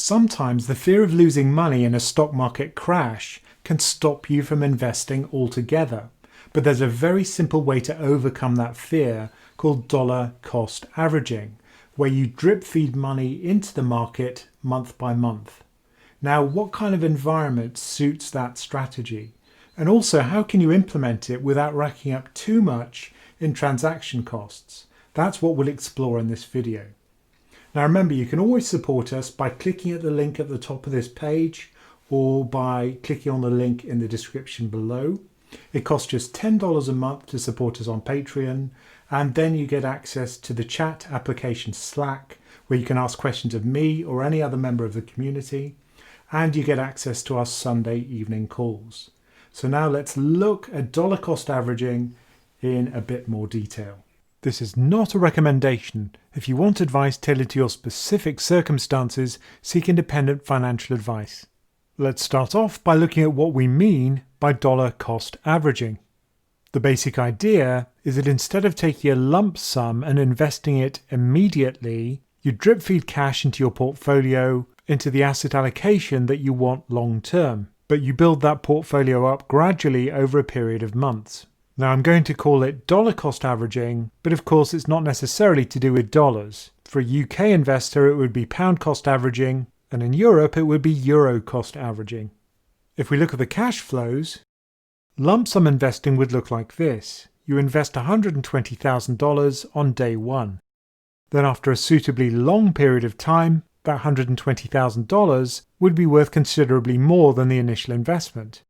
Sometimes the fear of losing money in a stock market crash can stop you from investing altogether. But there's a very simple way to overcome that fear called dollar cost averaging, where you drip feed money into the market month by month. Now, what kind of environment suits that strategy? And also, how can you implement it without racking up too much in transaction costs? That's what we'll explore in this video. Now remember, you can always support us by clicking at the link at the top of this page or by clicking on the link in the description below. It costs just $10 a month to support us on Patreon, and then you get access to the chat application Slack, where you can ask questions of me or any other member of the community, and you get access to our Sunday evening calls. So now let's look at dollar cost averaging in a bit more detail. This is not a recommendation. If you want advice tailored to your specific circumstances, seek independent financial advice. Let's start off by looking at what we mean by dollar cost averaging. The basic idea is that instead of taking a lump sum and investing it immediately, you drip feed cash into your portfolio into the asset allocation that you want long term, but you build that portfolio up gradually over a period of months. Now I'm going to call it dollar cost averaging, but of course it's not necessarily to do with dollars. For a UK investor it would be pound cost averaging, and in Europe it would be euro cost averaging. If we look at the cash flows, lump sum investing would look like this. You invest $120,000 on day one. Then after a suitably long period of time, that $120,000 would be worth considerably more than the initial investment.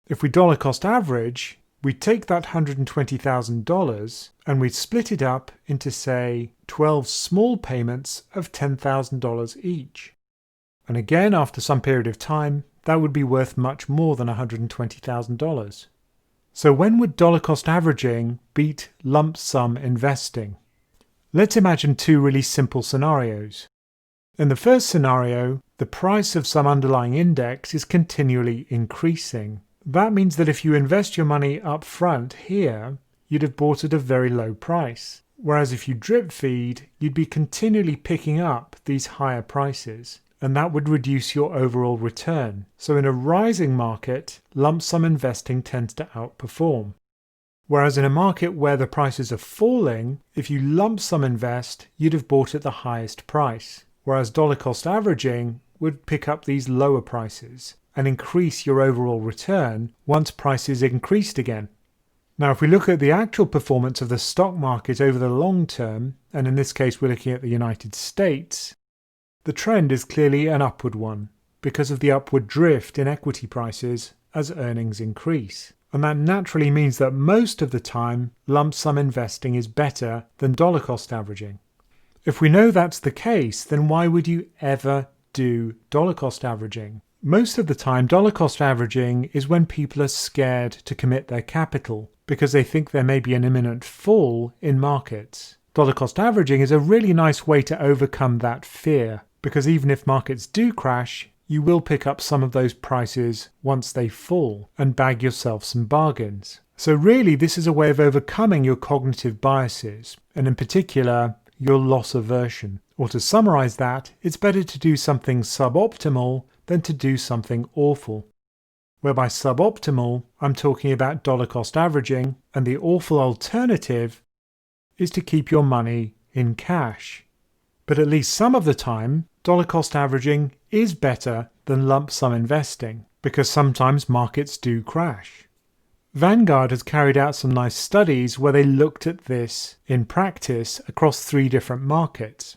If we dollar cost average, we'd take that $120,000 and we'd split it up into, say, 12 small payments of $10,000 each. And again, after some period of time, that would be worth much more than $120,000. So when would dollar cost averaging beat lump sum investing? Let's imagine two really simple scenarios. In the first scenario, the price of some underlying index is continually increasing. That means that if you invest your money up front here, you'd have bought at a very low price. Whereas if you drip feed, you'd be continually picking up these higher prices, and that would reduce your overall return. So in a rising market, lump sum investing tends to outperform. Whereas in a market where the prices are falling, if you lump sum invest, you'd have bought at the highest price. Whereas dollar cost averaging would pick up these lower prices and increase your overall return once prices increased again. Now, if we look at the actual performance of the stock market over the long term, and in this case we're looking at the United States, the trend is clearly an upward one because of the upward drift in equity prices as earnings increase. And that naturally means that most of the time, lump sum investing is better than dollar cost averaging. If we know that's the case, then why would you ever do dollar cost averaging? Most of the time, dollar cost averaging is when people are scared to commit their capital because they think there may be an imminent fall in markets. Dollar cost averaging is a really nice way to overcome that fear because even if markets do crash, you will pick up some of those prices once they fall and bag yourself some bargains. So really, this is a way of overcoming your cognitive biases, and in particular, your loss aversion. Or to summarize that, it's better to do something suboptimal than to do something awful. Whereby suboptimal, I'm talking about dollar cost averaging, and the awful alternative is to keep your money in cash. But at least some of the time, dollar cost averaging is better than lump sum investing, because sometimes markets do crash. Vanguard has carried out some nice studies where they looked at this in practice across 3 different markets.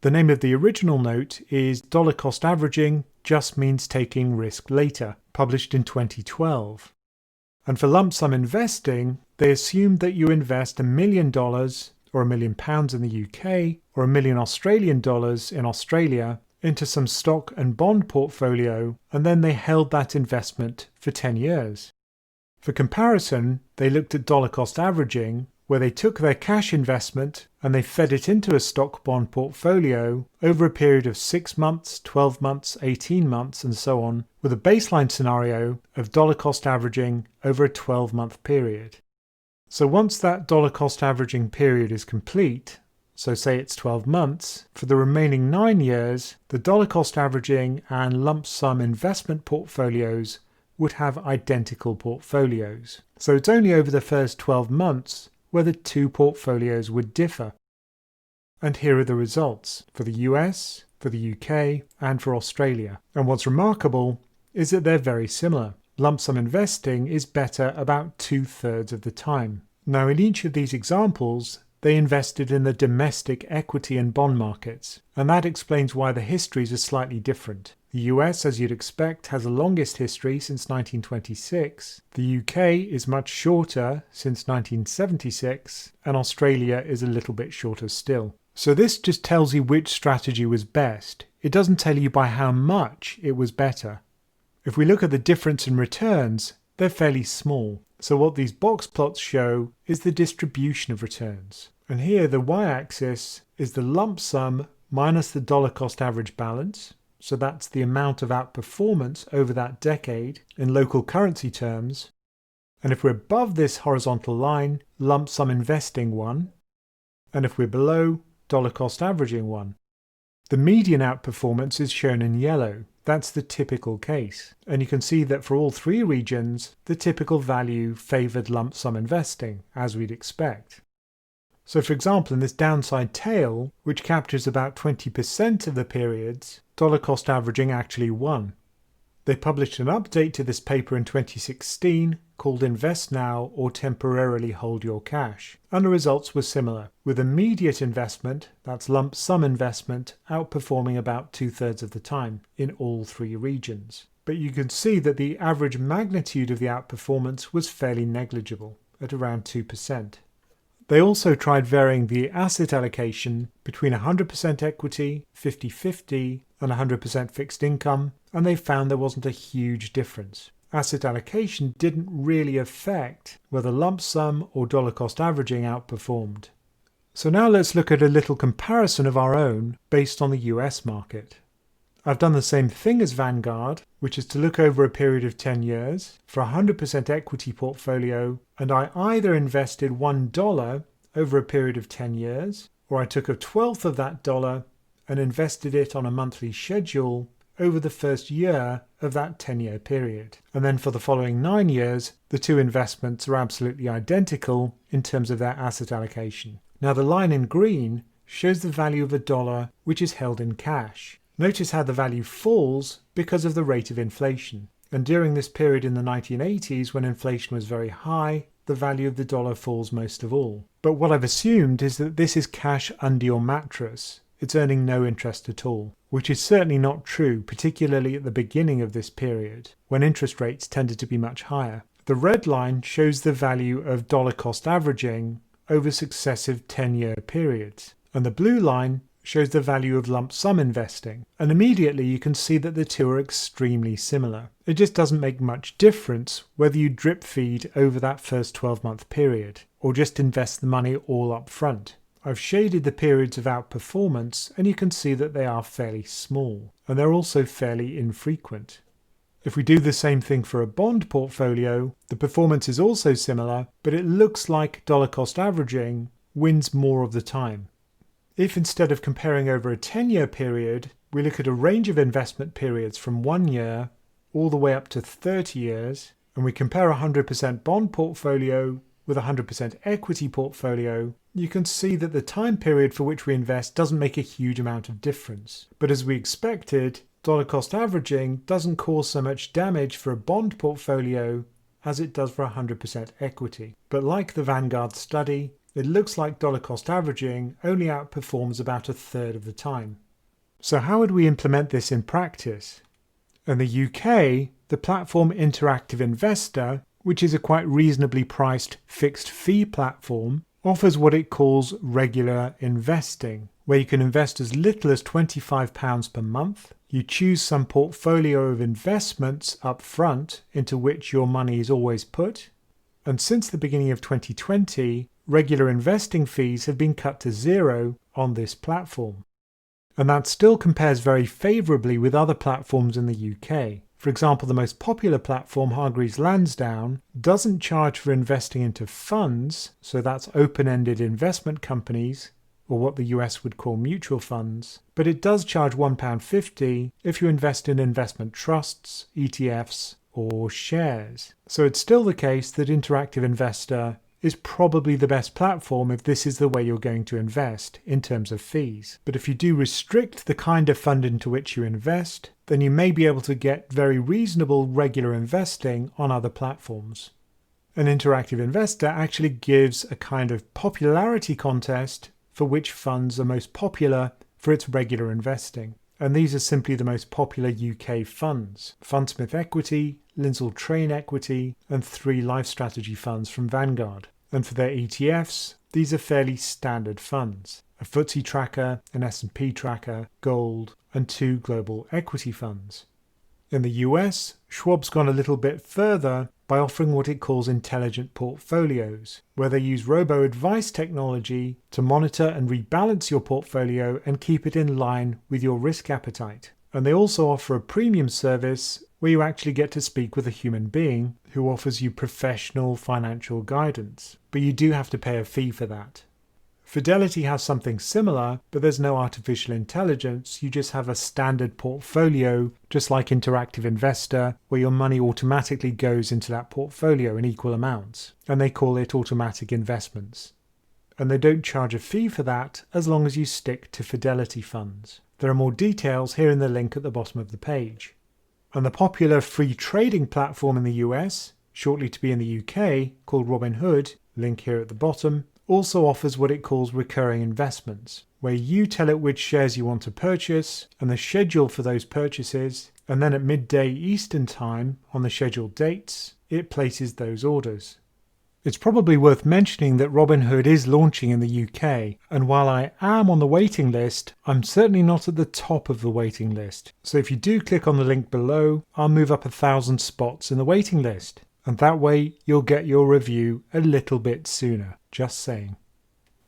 The name of the original note is Dollar Cost Averaging Just Means Taking Risk Later, published in 2012. And for lump sum investing, they assumed that you invest $1 million or £1 million in the UK or $1 million Australian dollars in Australia into some stock and bond portfolio, and then they held that investment for 10 years. For comparison, they looked at dollar cost averaging, where they took their cash investment and they fed it into a stock bond portfolio over a period of 6 months, 12 months, 18 months, and so on, with a baseline scenario of dollar cost averaging over a 12-month period. So once that dollar cost averaging period is complete, so say it's 12 months, for the remaining 9 years, the dollar cost averaging and lump sum investment portfolios would have identical portfolios. So it's only over the first 12 months where the two portfolios would differ. And here are the results for the US, for the UK, and for Australia. And what's remarkable is that they're very similar. Lump sum investing is better about 2/3 of the time. Now, in each of these examples, they invested in the domestic equity and bond markets, and that explains why the histories are slightly different. The US, as you'd expect, has the longest history since 1926, the UK is much shorter since 1976, and Australia is a little bit shorter still. So this just tells you which strategy was best. It doesn't tell you by how much it was better. If we look at the difference in returns, they're fairly small. So what these box plots show is the distribution of returns. And here the y-axis is the lump sum minus the dollar cost average balance. So that's the amount of outperformance over that decade in local currency terms. And if we're above this horizontal line, lump sum investing won. And if we're below, dollar cost averaging won. The median outperformance is shown in yellow. That's the typical case. And you can see that for all three regions, the typical value favoured lump sum investing, as we'd expect. So for example, in this downside tail, which captures about 20% of the periods, dollar cost averaging actually won. They published an update to this paper in 2016 called Invest Now or Temporarily Hold Your Cash, and the results were similar, with immediate investment, that's lump sum investment, outperforming about 2/3 of the time in all three regions. But you can see that the average magnitude of the outperformance was fairly negligible, at around 2%. They also tried varying the asset allocation between 100% equity, 50-50, and 100% fixed income, and they found there wasn't a huge difference. Asset allocation didn't really affect whether lump sum or dollar cost averaging outperformed. So now let's look at a little comparison of our own based on the US market. I've done the same thing as Vanguard, which is to look over a period of 10 years for a 100% equity portfolio, and I either invested $1 over a period of 10 years, or I took a 1/12 of that dollar and invested it on a monthly schedule over the first year of that 10-year period. And then for the following 9 years, the two investments are absolutely identical in terms of their asset allocation. Now the line in green shows the value of a dollar which is held in cash. Notice how the value falls because of the rate of inflation. And during this period in the 1980s, when inflation was very high, the value of the dollar falls most of all. But what I've assumed is that this is cash under your mattress. It's earning no interest at all, which is certainly not true, particularly at the beginning of this period, when interest rates tended to be much higher. The red line shows the value of dollar cost averaging over successive 10-year periods, and the blue line shows the value of lump sum investing. And immediately you can see that the two are extremely similar. It just doesn't make much difference whether you drip feed over that first 12-month period, or just invest the money all up front. I've shaded the periods of outperformance, and you can see that they are fairly small, and they're also fairly infrequent. If we do the same thing for a bond portfolio, the performance is also similar, but it looks like dollar cost averaging wins more of the time. If instead of comparing over a 10-year period, we look at a range of investment periods from 1 year all the way up to 30 years, and we compare a 100% bond portfolio with a 100% equity portfolio, you can see that the time period for which we invest doesn't make a huge amount of difference. But as we expected, dollar cost averaging doesn't cause so much damage for a bond portfolio as it does for 100% equity. But like the Vanguard study, it looks like dollar cost averaging only outperforms about 1/3 of the time. So how would we implement this in practice? In the UK, the platform Interactive Investor, which is a quite reasonably priced fixed fee platform, offers what it calls regular investing, where you can invest as little as £25 per month. You choose some portfolio of investments up front into which your money is always put. And since the beginning of 2020, regular investing fees have been cut to 0 on this platform. And that still compares very favourably with other platforms in the UK. For example, the most popular platform, Hargreaves Lansdown, doesn't charge for investing into funds, so that's open-ended investment companies, or what the US would call mutual funds, but it does charge £1.50 if you invest in investment trusts, ETFs, or shares. So it's still the case that Interactive Investor is probably the best platform if this is the way you're going to invest in terms of fees. But if you do restrict the kind of fund into which you invest, then you may be able to get very reasonable regular investing on other platforms. An Interactive Investor actually gives a kind of popularity contest for which funds are most popular for its regular investing. And these are simply the most popular UK funds: Fundsmith Equity, Lindsell Train Equity, and 3 Life Strategy funds from Vanguard. And for their ETFs, these are fairly standard funds: a FTSE tracker, an S&P tracker, gold, and 2 global equity funds. In the US, Schwab's gone a little bit further by offering what it calls intelligent portfolios, where they use robo-advice technology to monitor and rebalance your portfolio and keep it in line with your risk appetite. And they also offer a premium service where you actually get to speak with a human being who offers you professional financial guidance, but you do have to pay a fee for that. Fidelity has something similar, but there's no artificial intelligence. You just have a standard portfolio, just like Interactive Investor, where your money automatically goes into that portfolio in equal amounts, and they call it automatic investments. And they don't charge a fee for that as long as you stick to Fidelity funds. There are more details here in the link at the bottom of the page. And the popular free trading platform in the US, shortly to be in the UK, called Robinhood, link here at the bottom, also offers what it calls recurring investments, where you tell it which shares you want to purchase and the schedule for those purchases, and then at midday Eastern time on the scheduled dates, it places those orders. It's probably worth mentioning that Robinhood is launching in the UK, and while I am on the waiting list, I'm certainly not at the top of the waiting list. So if you do click on the link below, I'll move up 1,000 spots in the waiting list. And that way you'll get your review a little bit sooner, just saying.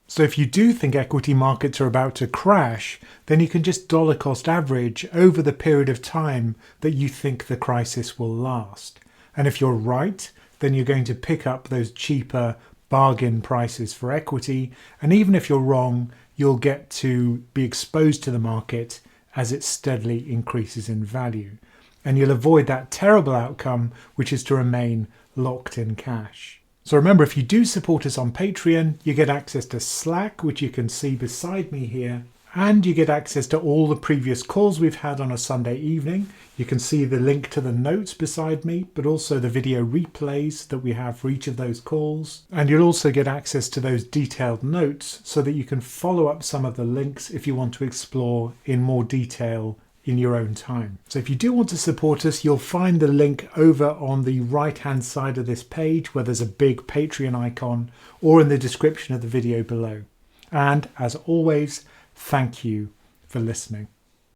So if you do think equity markets are about to crash, then you can just dollar cost average over the period of time that you think the crisis will last. And if you're right, then you're going to pick up those cheaper bargain prices for equity. And even if you're wrong, you'll get to be exposed to the market as it steadily increases in value. And you'll avoid that terrible outcome, which is to remain locked in cash. So remember, if you do support us on Patreon, you get access to Slack, which you can see beside me here, and you get access to all the previous calls we've had on a Sunday evening. You can see the link to the notes beside me, but also the video replays that we have for each of those calls. And you'll also get access to those detailed notes so that you can follow up some of the links if you want to explore in more detail in your own time. So if you do want to support us, you'll find the link over on the right hand side of this page where there's a big Patreon icon, or in the description of the video below. And as always, thank you for listening.